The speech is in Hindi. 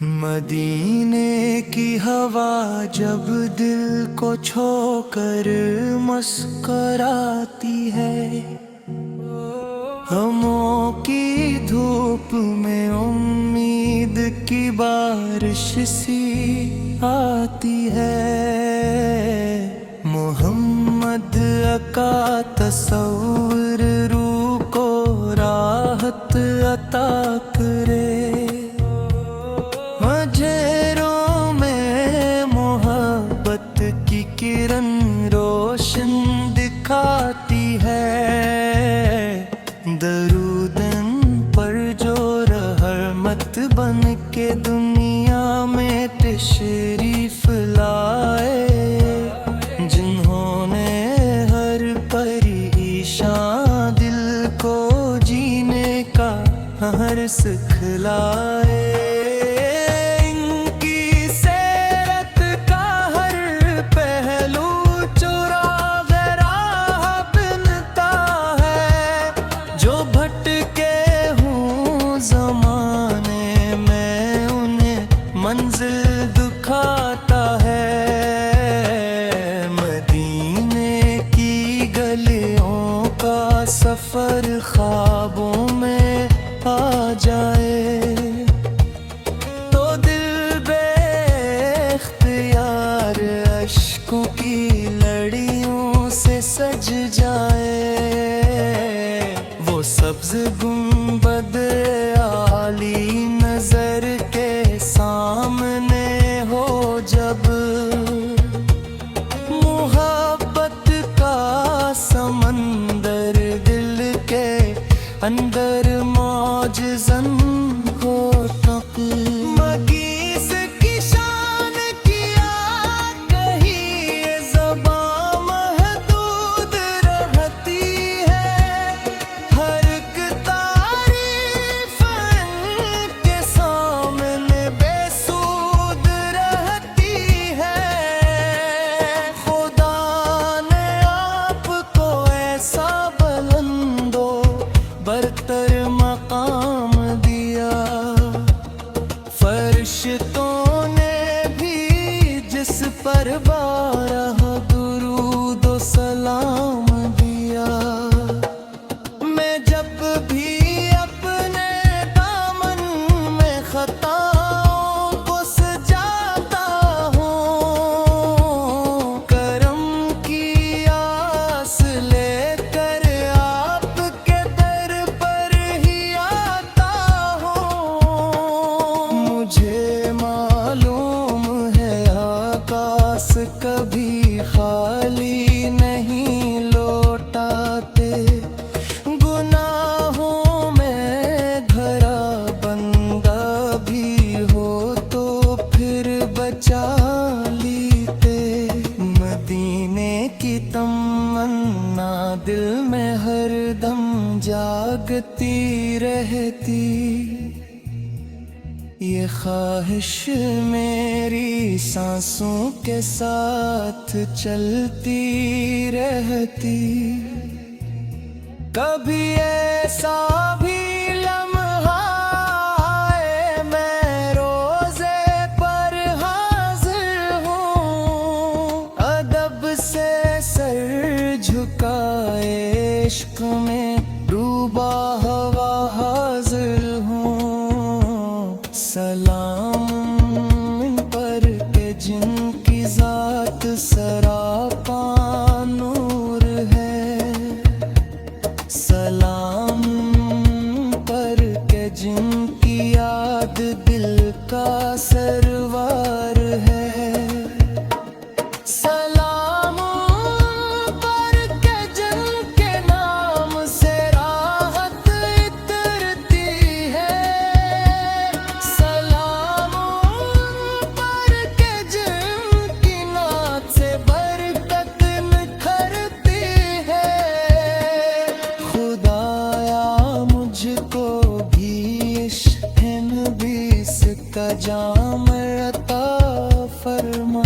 मदीने की हवा जब दिल को छोकर मुस्कुराती है, गमों की धूप में उम्मीद की बारिश सी आती है। मोहम्मद का तस्वीर रूह को राहत अता करे, मझेरों में मोहब्बत की किरण रोशन दिखाती है। दरूदन पर जो रहमत बन के दुनिया में तशरीफ लाए, जिन्होंने हर परेशान दिल को जीने का हर सिखलाए। मंजिल दिखाता है। मदीने की गलियों का सफर ख्वाबों में आ जाए तो दिल बेख्तियार अश्कों की लड़ियों से सज जाए। वो सब्ज गुंबद आली नजर के सामने हो जब, मोहब्बत का समंदर दिल के अंदर मौजज़न हो तक। मगीस की शान किया कहीं ज़बां महदूद रहती है, हर एक तारीफ के सामने बेसूद रहती है। खुदा ने आपको ऐसा बुलंदो बरतर मकाम दिया, फरिश्तों ने भी जिस पर बारह दुरूद व सलाम दिया। मैं जब भी अपने दामन में खताओं को सजाता हूँ, करम की आस लेकर आपके दर पर ही आता हूँ। मुझे मालूम है आकाश कभी खाली नहीं लौटाते, गुनाहों में भरा बंदा भी हो तो फिर बचा लीते। मदीने की तमन्ना दिल में हरदम जागती रहती, ये ख्वाहिश मेरी सांसों के साथ चलती रहती। कभी ऐसा भी लम्हा आए मैं रोज़े पर हाजिर हूँ, अदब से सर झुकाए इश्क में डूबा हुआ हाजिर हूँ। सलाम इन पर के जिनकी ज़ात सरापा नूर है, सलाम पर के जिनकी याद दिल का सरवार है। सलाम पर के जिनके नाम से राहत इतरती है, सलाम पर के जिनकी नात से बरकत निखरती है। खुदाया मुझको भी इश्क़ नबी का जाम अता फरमा।